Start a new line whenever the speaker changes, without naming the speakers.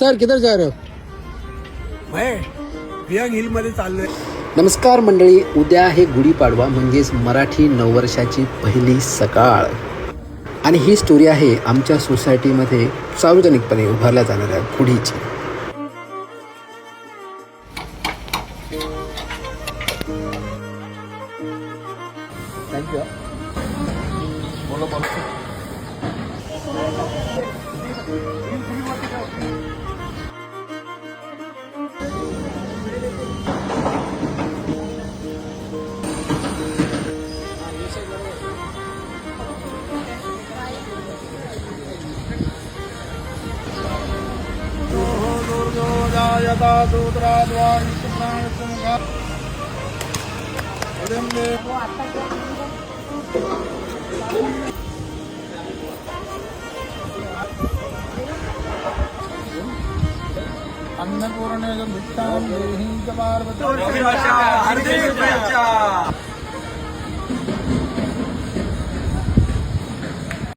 Sir किधर जा रहे हो?
मैं वियंग हिल मध्ये चाललोय.
नमस्कार मंडळी, उद्या आहे गुढीपाडवा म्हणजेच मराठी नववर्षाची पहिली सकाळ. आणि ही स्टोरी आहे आमच्या सोसायटीमध्ये सार्वजनिकपणे उभारल्या जाणाऱ्या गुढीची. थँक्यू.
अन्नपूर्णे भिक्षां देहि च पार्वती.